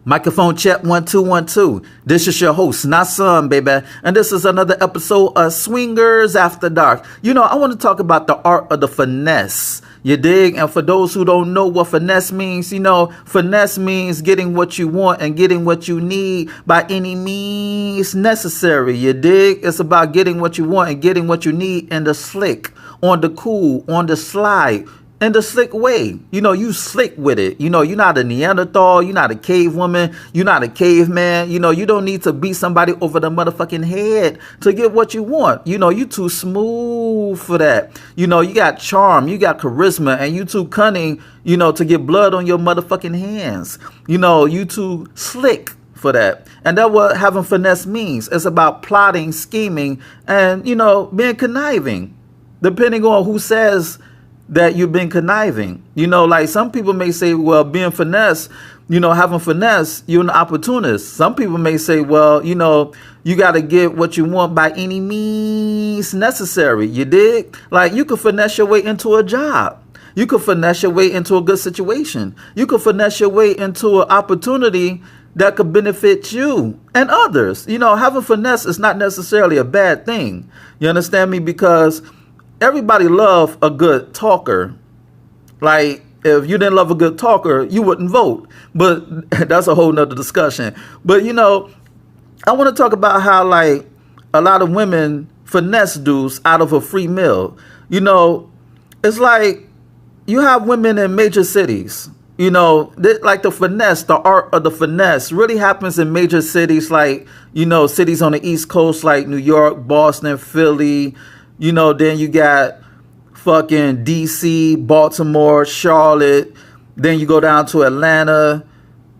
Microphone check 1 2 1 2. This is your host, not son, baby. And this is another episode of Swingers After Dark. You know, I want to talk about the art of the finesse. You dig? And for those who don't know what finesse means, you know, finesse means getting what you want and getting what you need by any means necessary. You dig? It's about getting what you want and getting what you need in the slick, on the cool, on the slide. In the slick way. You know, you slick with it. You know, you're not a Neanderthal. You're not a cave woman. You're not a caveman. You know, you don't need to beat somebody over the motherfucking head to get what you want. You know, you too smooth for that. You know, you got charm. You got charisma. And you too cunning, you know, to get blood on your motherfucking hands. You know, you too slick for that. And that's what having finesse means. It's about plotting, scheming, and, you know, being conniving. Depending on who says that you've been conniving. You know, like some people may say, well, being finesse, you know, having finesse, you're an opportunist. Some people may say, well, you know, you got to get what you want by any means necessary. You dig? Like you could finesse your way into a job. You could finesse your way into a good situation. You could finesse your way into an opportunity that could benefit you and others. You know, having finesse is not necessarily a bad thing. You understand me? Because everybody love a good talker. Like, if you didn't love a good talker, you wouldn't vote. But that's a whole nother discussion. But, you know, I want to talk about how, like, a lot of women finesse dudes out of a free meal. You know, it's like you have women in major cities. You know, like the finesse, the art of the finesse really happens in major cities like, you know, cities on the East Coast like New York, Boston, Philly. You know, then you got fucking DC, Baltimore, Charlotte. Then you go down to Atlanta,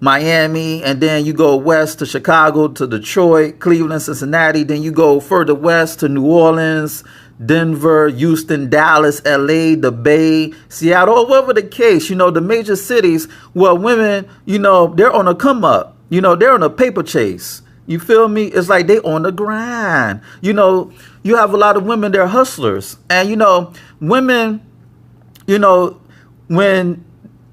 Miami, and then you go west to Chicago, to Detroit, Cleveland, Cincinnati. Then you go further west to New Orleans, Denver, Houston, Dallas, LA, the Bay, Seattle, whatever the case. You know, the major cities where women, you know, they're on a come up. You know, they're on a paper chase. You feel me? It's like they on the grind. You know, you have a lot of women, they're hustlers. And, you know, women, you know, when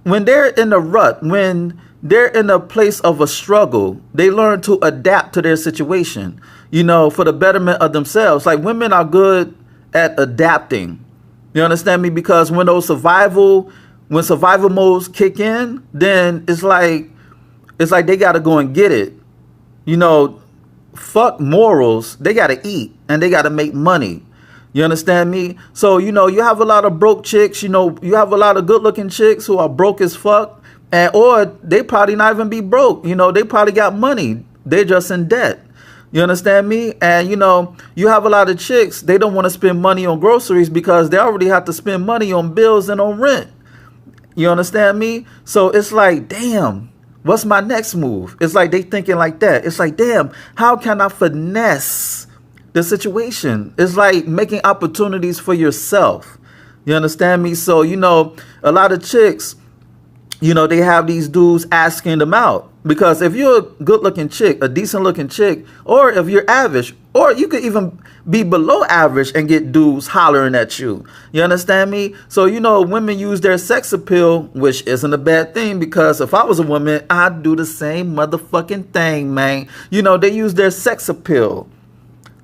they're in a rut, when they're in a place of a struggle, they learn to adapt to their situation, you know, for the betterment of themselves. Like women are good at adapting. You understand me? Because when survival modes kick in, then it's like they got to go and get it. You know, fuck morals. They got to eat and they got to make money. You understand me? So, you know, you have a lot of broke chicks. You know, you have a lot of good looking chicks who are broke as fuck. Or they probably not even be broke. You know, they probably got money. They're just in debt. You understand me? And, you know, you have a lot of chicks. They don't want to spend money on groceries because they already have to spend money on bills and on rent. You understand me? So it's like, damn. What's my next move? It's like they thinking like that. It's like, damn, how can I finesse the situation? It's like making opportunities for yourself. You understand me? So, you know, a lot of chicks, you know, they have these dudes asking them out. Because if you're a good looking chick, a decent looking chick, or if you're average, or you could even be below average and get dudes hollering at you. You understand me? So, you know, women use their sex appeal, which isn't a bad thing, because if I was a woman, I'd do the same motherfucking thing, man. You know, they use their sex appeal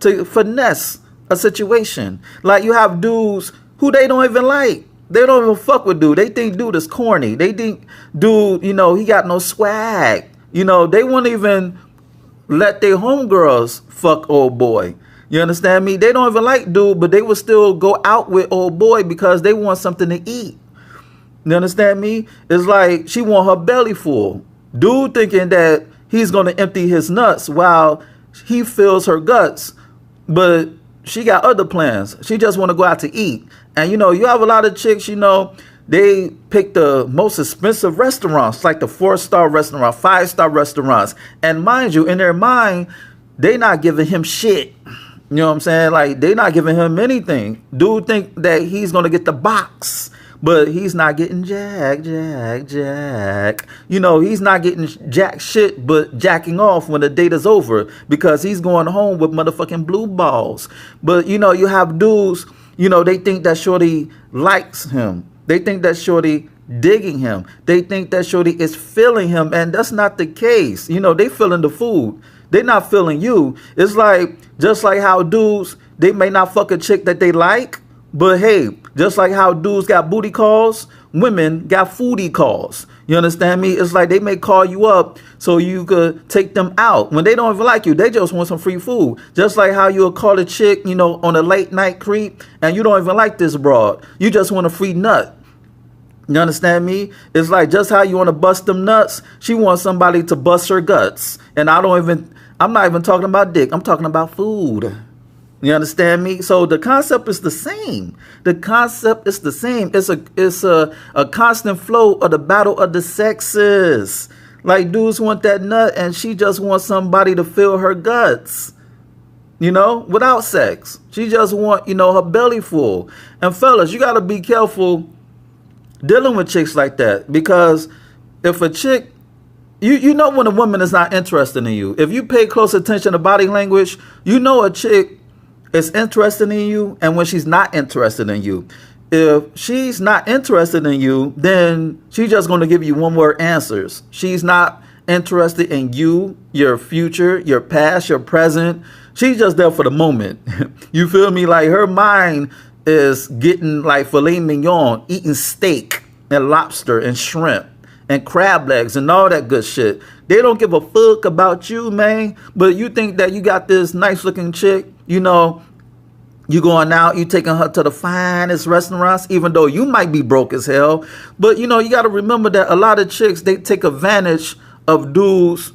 to finesse a situation. Like you have dudes who they don't even like. They don't even fuck with dude. They think dude is corny. They think dude, you know, he got no swag. You know, they won't even let their homegirls fuck old boy. You understand me? They don't even like dude, but they will still go out with old boy because they want something to eat. You understand me? It's like she want her belly full. Dude thinking that he's going to empty his nuts while he fills her guts. But she got other plans. She just want to go out to eat. And, you know, you have a lot of chicks, you know, they pick the most expensive restaurants, like the 4-star restaurant, 5-star restaurants. And mind you, in their mind, they not giving him shit. You know what I'm saying? Like, they not giving him anything. Dude think that he's going to get the box, but he's not getting jack. You know, he's not getting jack shit, but jacking off when the date is over because he's going home with motherfucking blue balls. But, you know, you have dudes, you know, they think that shorty likes him. They think that shorty digging him. They think that shorty is feeling him, and that's not the case. They feeling the food. They not feeling you. It's like, just like how dudes, they may not fuck a chick that they like, but hey, just like how dudes got booty calls, women got foodie calls. You understand me? It's like they may call you up so you could take them out. When they don't even like you, they just want some free food. Just like how you'll call a chick, on a late night creep, and you don't even like this broad. You just want a free nut. You understand me? It's like just how you want to bust them nuts. She wants somebody to bust her guts. And I'm not even talking about dick. I'm talking about food. You understand me? So the concept is the same. The concept is the same. It's a constant flow of the battle of the sexes. Like dudes want that nut and she just wants somebody to fill her guts. Without sex. She just want, her belly full. And fellas, you got to be careful dealing with chicks like that, because if a chick, you know when a woman is not interested in you. If you pay close attention to body language, a chick is interested in you, and when she's not interested in you. If she's not interested in you, then she's just going to give you one-word answers. She's not interested in you, your future, your past, your present. She's just there for the moment. You feel me? Like her mind is getting like filet mignon, eating steak and lobster and shrimp and crab legs and all that good shit. They don't give a fuck about you, man. But you think that you got this nice looking chick, you going out, you taking her to the finest restaurants, even though you might be broke as hell. But you got to remember that a lot of chicks, they take advantage of dudes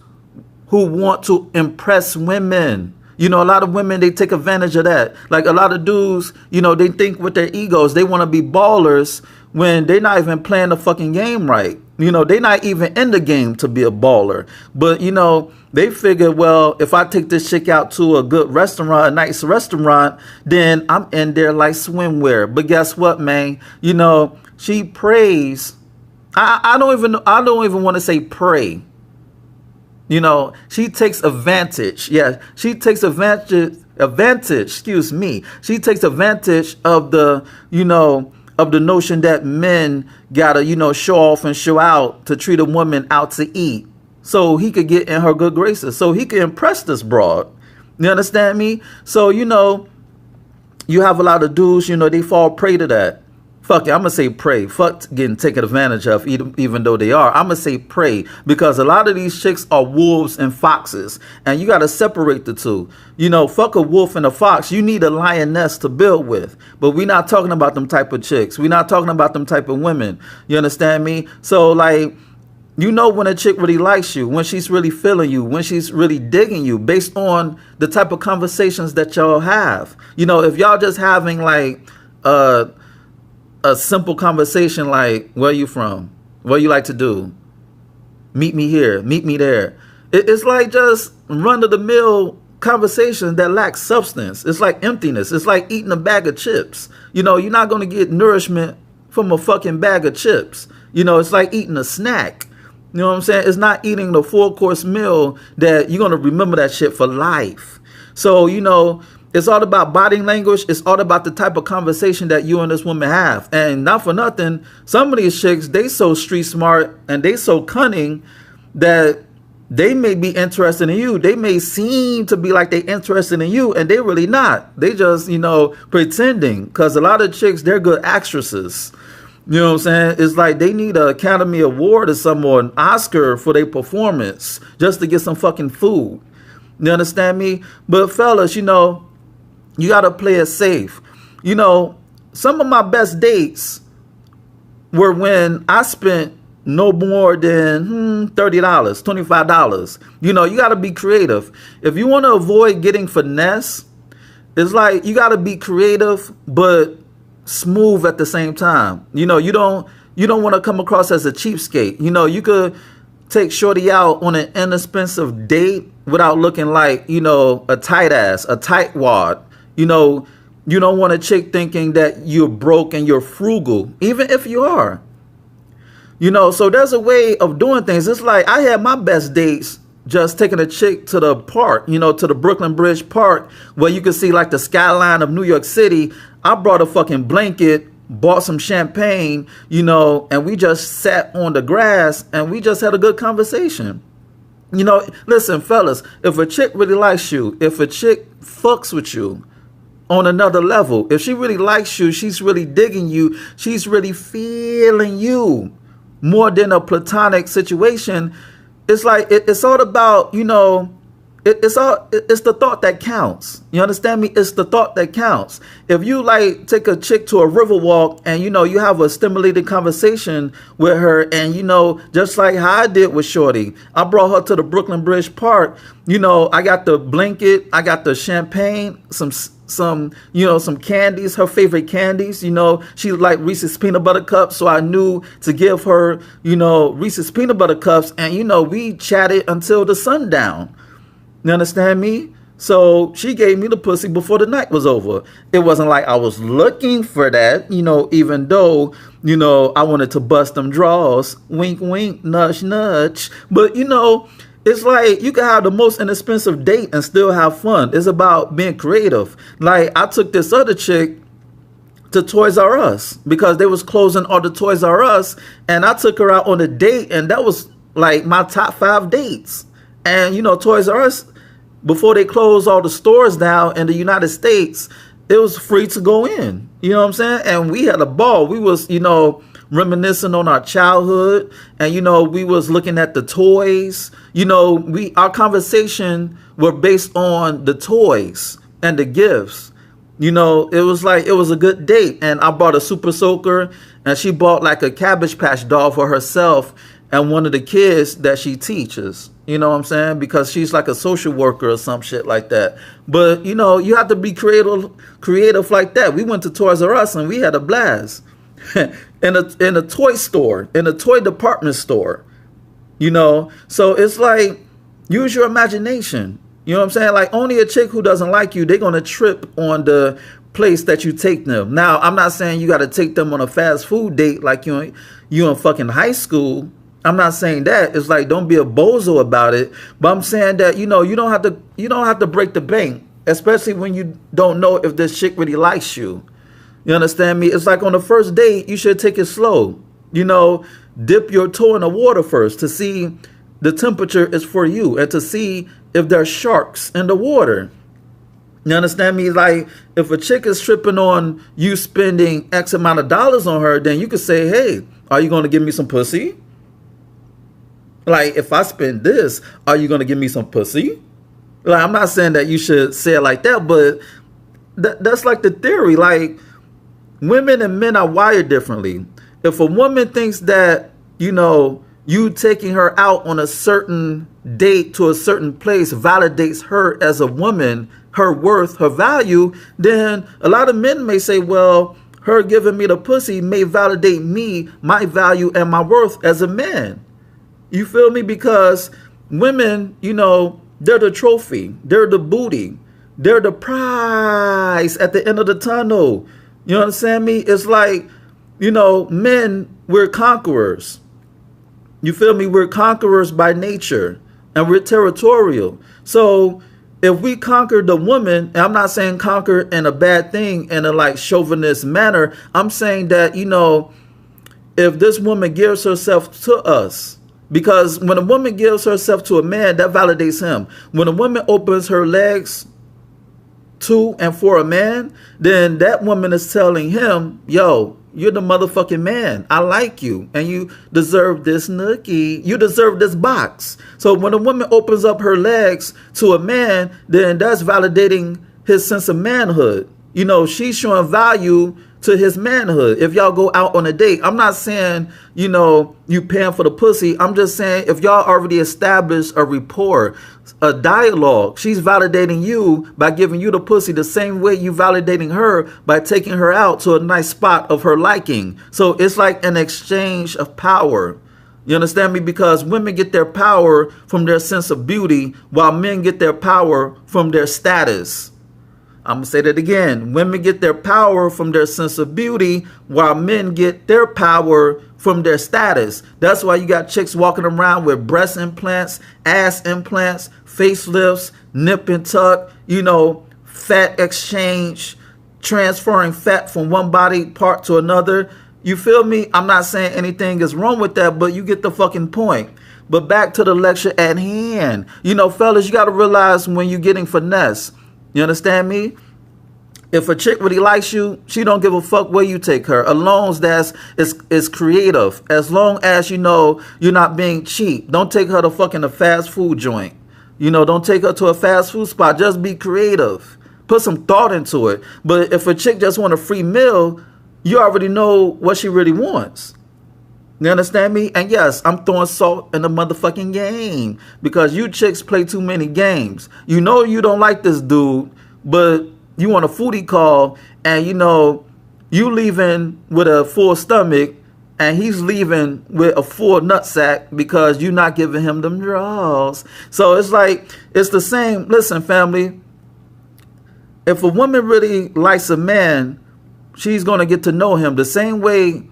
who want to impress women. A lot of women, they take advantage of that. Like a lot of dudes, they think with their egos, they want to be ballers when they're not even playing the fucking game right. They're not even in the game to be a baller. But, they figure, well, if I take this chick out to a good restaurant, a nice restaurant, then I'm in there like swimwear. But guess what, man? She prays. I don't even want to say pray. She takes advantage. Yeah, she takes advantage, excuse me. She takes advantage of the, of the notion that men gotta, show off and show out to treat a woman out to eat so he could get in her good graces, so he could impress this broad. You understand me? So, you have a lot of dudes, they fall prey to that. Fuck it, I'm going to say prey. Fuck getting taken advantage of, even though they are. I'm going to say prey, because a lot of these chicks are wolves and foxes, and you got to separate the two. Fuck a wolf and a fox. You need a lioness to build with. But we're not talking about them type of chicks. We're not talking about them type of women. You understand me? So, like, when a chick really likes you, when she's really feeling you, when she's really digging you, based on the type of conversations that y'all have. If y'all just having, like, a simple conversation like, where you from? What you like to do? Meet me here. Meet me there. It's like just run-of-the-mill conversation that lacks substance. It's like emptiness. It's like eating a bag of chips. You're not going to get nourishment from a fucking bag of chips. It's like eating a snack. You know what I'm saying? It's not eating the full-course meal that you're going to remember that shit for life. So, it's all about body language. It's all about the type of conversation that you and this woman have. And not for nothing, some of these chicks, they so street smart and they so cunning that they may be interested in you. They may seem to be like they interested in you, and they really not. They just, pretending. Because a lot of chicks, they're good actresses. You know what I'm saying? It's like they need an Academy Award or something, or an Oscar for their performance just to get some fucking food. You understand me? But fellas, you got to play it safe. Some of my best dates were when I spent no more than $30, $25. You got to be creative. If you want to avoid getting finesse, it's like you got to be creative but smooth at the same time. You don't want to come across as a cheapskate. You could take shorty out on an inexpensive date without looking like, a tight ass, a tight wad. You don't want a chick thinking that you're broke and you're frugal, even if you are. So there's a way of doing things. It's like I had my best dates just taking a chick to the park, to the Brooklyn Bridge Park, where you can see like the skyline of New York City. I brought a fucking blanket bought some champagne, and we just sat on the grass and we just had a good conversation. Listen, fellas, if a chick really likes you, if a chick fucks with you on another level, if she really likes you, she's really digging you, she's really feeling you more than a platonic situation, it's like, it's all about, it's the thought that counts. You understand me? It's the thought that counts. If you like take a chick to a river walk and you have a stimulating conversation with her, and just like how I did with Shorty, I brought her to the Brooklyn Bridge Park. I got the blanket, I got the champagne, some candies, her favorite candies. She liked Reese's peanut butter cups, so I knew to give her Reese's peanut butter cups, and we chatted until the sundown. You understand me? So she gave me the pussy before the night was over. It wasn't like I was looking for that, even though, I wanted to bust them draws. Wink, wink, nudge, nudge. But, it's like you can have the most inexpensive date and still have fun. It's about being creative. Like, I took this other chick to Toys R Us because they was closing all the Toys R Us, and I took her out on a date, and that was like my top 5 dates. And, Toys R Us, before they closed all the stores down in the United States, it was free to go in. You know what I'm saying? And we had a ball. We was, reminiscing on our childhood. And, we was looking at the toys. Our conversation were based on the toys and the gifts. It was like, it was a good date. And I bought a Super Soaker, and she bought like a Cabbage Patch doll for herself and one of the kids that she teaches. You know what I'm saying? Because she's like a social worker or some shit like that. But, you have to be creative like that. We went to Toys R Us and we had a blast. in a toy store, in a toy department store. So it's like, use your imagination. You know what I'm saying? Like, only a chick who doesn't like you, they're going to trip on the place that you take them. Now, I'm not saying you got to take them on a fast food date like you in fucking high school. I'm not saying that. It's like, don't be a bozo about it. But I'm saying that, you don't have to break the bank, especially when you don't know if this chick really likes you. You understand me? It's like on the first date, you should take it slow. Dip your toe in the water first to see the temperature is for you, and to see if there's sharks in the water. You understand me? Like, if a chick is tripping on you spending X amount of dollars on her, then you could say, hey, are you going to give me some pussy? Like, if I spend this, are you going to give me some pussy? Like, I'm not saying that you should say it like that, but that's like the theory. Like, women and men are wired differently. If a woman thinks that, you taking her out on a certain date to a certain place validates her as a woman, her worth, her value, then a lot of men may say, well, her giving me the pussy may validate me, my value, and my worth as a man. You feel me? Because women, they're the trophy. They're the booty. They're the prize at the end of the tunnel. You understand me? It's like, men, we're conquerors. You feel me? We're conquerors by nature, and we're territorial. So if we conquer the woman, and I'm not saying conquer in a bad thing, in a like chauvinist manner. I'm saying that, if this woman gives herself to us, because when a woman gives herself to a man, that validates him. When a woman opens her legs to and for a man, then that woman is telling him, yo, you're the motherfucking man. I like you. And you deserve this nookie. You deserve this box. So when a woman opens up her legs to a man, then that's validating his sense of manhood. She's showing value to his manhood. If y'all go out on a date, I'm not saying, you paying for the pussy. I'm just saying, if y'all already established a rapport, a dialogue, she's validating you by giving you the pussy the same way you validating her by taking her out to a nice spot of her liking. So it's like an exchange of power. You understand me? Because women get their power from their sense of beauty, while men get their power from their status. I'm going to say that again. Women get their power from their sense of beauty, while men get their power from their status. That's why you got chicks walking around with breast implants, ass implants, facelifts, nip and tuck, fat exchange, transferring fat from one body part to another. You feel me? I'm not saying anything is wrong with that, but you get the fucking point. But back to the lecture at hand. You know, fellas, you got to realize when you're getting finesse. You understand me? If a chick really likes you, she don't give a fuck where you take her. As long as it's creative. As long as you know you're not being cheap. Don't take her to fucking a fast food joint. You know, don't take her to a fast food spot. Just be creative. Put some thought into it. But if a chick just want a free meal, you already know what she really wants. You understand me? And yes, I'm throwing salt in the motherfucking game. Because you chicks play too many games. You know you don't like this dude, but you want a foodie call, and you know you leaving with a full stomach, and he's leaving with a full nutsack because you're not giving him them draws. So it's like, it's the same. Listen, family, if a woman really likes a man, she's going to get to know him the same way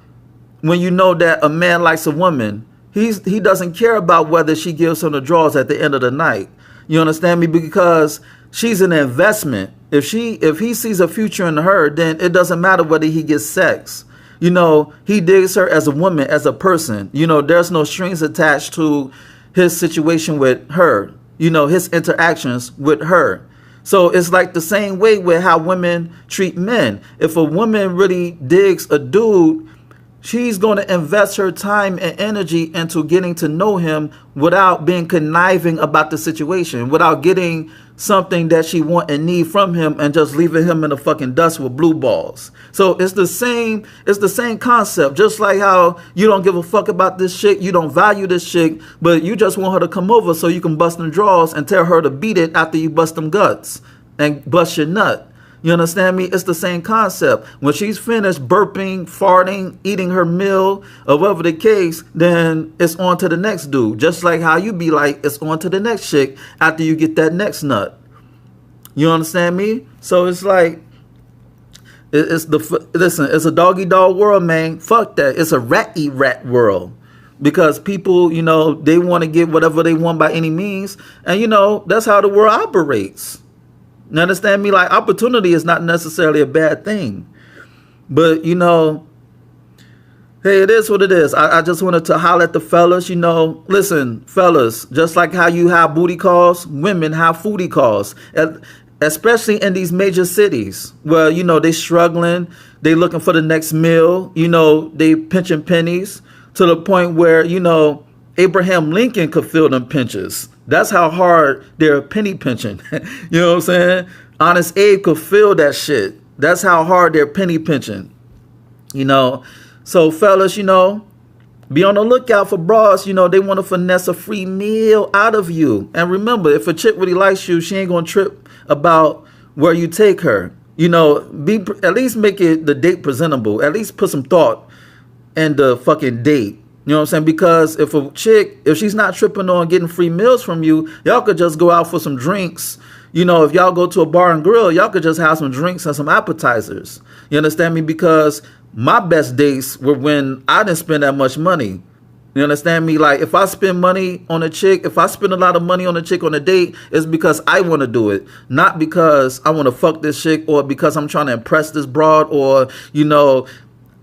when you know that a man likes a woman. He doesn't care about whether she gives him the draws at the end of the night. You understand me? Because she's an investment. If he sees a future in her, then it doesn't matter whether he gets sex. You know, he digs her as a woman, as a person. You know, there's no strings attached to his situation with her. You know, his interactions with her. So it's like the same way with how women treat men. If a woman really digs a dude, she's going to invest her time and energy into getting to know him without being conniving about the situation, without getting something that she want and need from him and just leaving him in the fucking dust with blue balls. So it's the same concept. Just like how you don't give a fuck about this chick, you don't value this chick, but you just want her to come over so you can bust them drawers and tell her to beat it after you bust them guts and bust your nut. You understand me? It's the same concept. When she's finished burping, farting, eating her meal, or whatever the case, then it's on to the next dude. Just like how you be like, it's on to the next chick after you get that next nut. You understand me? So it's like, listen, it's a dog-eat-dog world, man. Fuck that. It's a rat-eat-rat world. Because people, you know, they want to get whatever they want by any means. And, you know, that's how the world operates. You understand me? Like, opportunity is not necessarily a bad thing. But, you know, hey, it is what it is. I just wanted to holler at the fellas, you know. Listen, fellas, just like how you have booty calls, women have foodie calls. Especially in these major cities where, you know, they struggling. They looking for the next meal. You know, they pinching pennies to the point where, you know, Abraham Lincoln could feel them pinches. That's how hard they're penny pinching. You know what I'm saying? Honest Abe could feel that shit. That's how hard they're penny pinching. You know? So, fellas, you know, be on the lookout for bras. You know, they want to finesse a free meal out of you. And remember, if a chick really likes you, she ain't going to trip about where you take her. You know, at least make it the date presentable. At least put some thought in the fucking date. You know what I'm saying? Because if a chick, if she's not tripping on getting free meals from you, y'all could just go out for some drinks. You know, if y'all go to a bar and grill, y'all could just have some drinks and some appetizers. You understand me? Because my best dates were when I didn't spend that much money. You understand me? Like, if I spend money on a chick, if I spend a lot of money on a chick on a date, it's because I want to do it. Not because I want to fuck this chick or because I'm trying to impress this broad or, you know,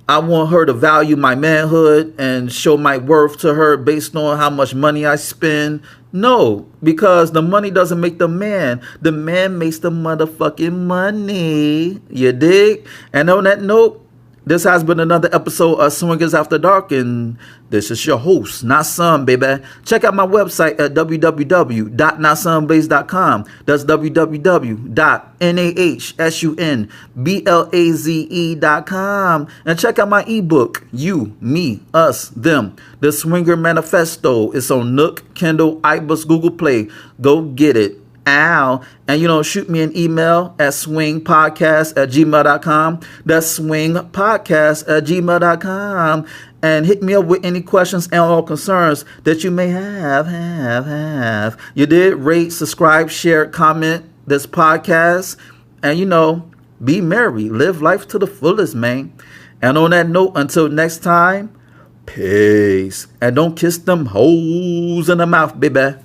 I want her to value my manhood and show my worth to her based on how much money I spend. No, because the money doesn't make the man. The man makes the motherfucking money. You dig? And on that note, this has been another episode of Swingers After Dark, and this is your host, Nasum, baby. Check out my website at www.nassumblaze.com. That's www.nahsunblaze.com. And check out my ebook, You, Me, Us, Them, The Swinger Manifesto. It's on Nook, Kindle, iBooks, Google Play. Go get it. Ow. And, you know, shoot me an email at swingpodcast@gmail.com. That's swingpodcast@gmail.com. And hit me up with any questions and all concerns that you may have. You did rate, subscribe, share, comment this podcast. And, you know, be merry. Live life to the fullest, man. And on that note, until next time, peace. And don't kiss them hoes in the mouth, baby.